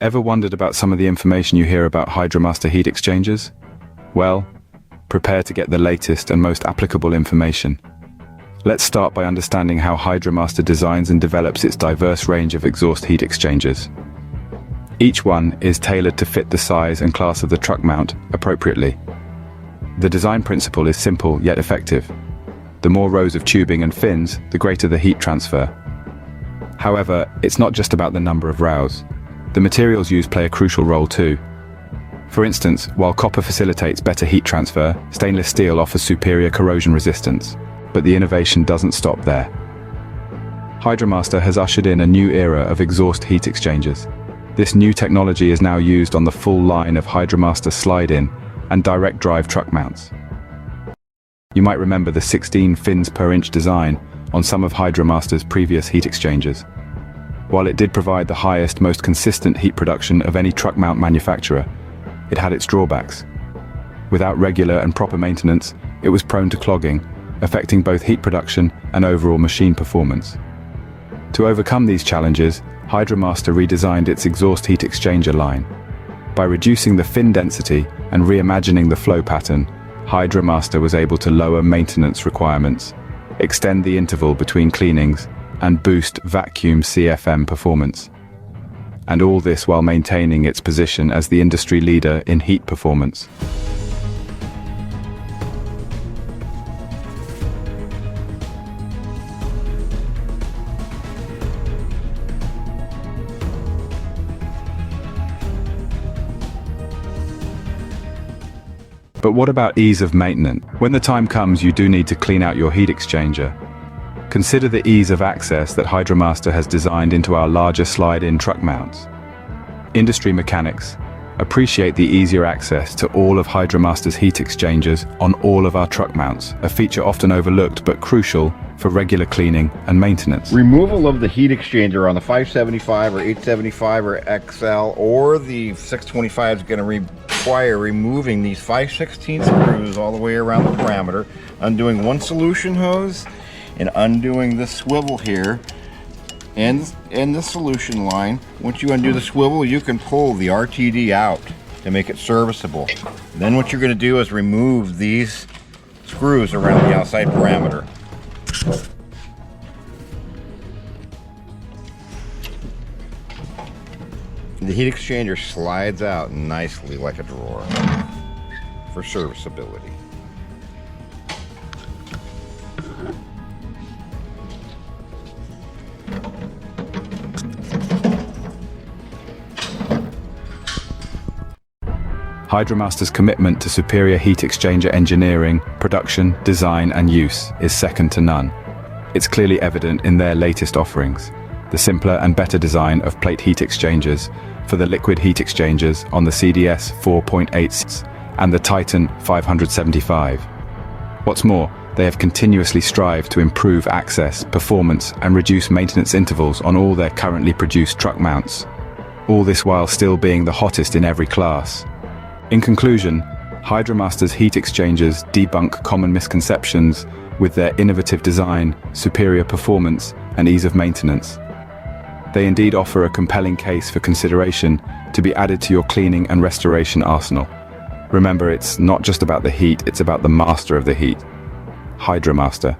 Ever wondered about some of the information you hear about HydraMaster heat exchangers? Well, prepare to get the latest and most applicable information. Let's start by understanding how HydraMaster designs and develops its diverse range of exhaust heat exchangers. Each one is tailored to fit the size and class of the truck mount appropriately. The design principle is simple yet effective. The more rows of tubing and fins, the greater the heat transfer. However, it's not just about the number of rows. The materials used play a crucial role too. For instance, while copper facilitates better heat transfer, stainless steel offers superior corrosion resistance. But the innovation doesn't stop there. HydraMaster has ushered in a new era of exhaust heat exchangers. This new technology is now used on the full line of HydraMaster slide-in and direct drive truck mounts. You might remember the 16 fins per inch design on some of HydraMaster's previous heat exchangers. While it did provide the highest, most consistent heat production of any truck mount manufacturer, it had its drawbacks. Without regular and proper maintenance, it was prone to clogging, affecting both heat production and overall machine performance. To overcome these challenges, HydraMaster redesigned its exhaust heat exchanger line. By reducing the fin density and reimagining the flow pattern, HydraMaster was able to lower maintenance requirements, extend the interval between cleanings, and boost vacuum CFM performance. And all this while maintaining its position as the industry leader in heat performance. But what about ease of maintenance? When the time comes you do need to clean out your heat exchanger, consider the ease of access that HydraMaster has designed into our larger slide-in truck mounts. Industry mechanics appreciate the easier access to all of HydraMaster's heat exchangers on all of our truck mounts, a feature often overlooked but crucial for regular cleaning and maintenance. Removal of the heat exchanger on the 575 or 875 or XL or the 625 is going to require removing these 5/16 screws all the way around the parameter, undoing one solution hose, and undoing this swivel here and the solution line. Once you undo the swivel, you can pull the RTD out to make it serviceable. Then what you're going to do is remove these screws around the outside parameter. The heat exchanger slides out nicely like a drawer for serviceability. HydraMaster's commitment to superior heat exchanger engineering, production, design and use is second to none. It's clearly evident in their latest offerings, the simpler and better design of plate heat exchangers for the liquid heat exchangers on the CDS 4.8 and the Titan 575. What's more, they have continuously strived to improve access, performance and reduce maintenance intervals on all their currently produced truck mounts. All this while still being the hottest in every class. In conclusion, HydraMaster's heat exchangers debunk common misconceptions with their innovative design, superior performance, and ease of maintenance. They indeed offer a compelling case for consideration to be added to your cleaning and restoration arsenal. Remember, it's not just about the heat, it's about the master of the heat. HydraMaster,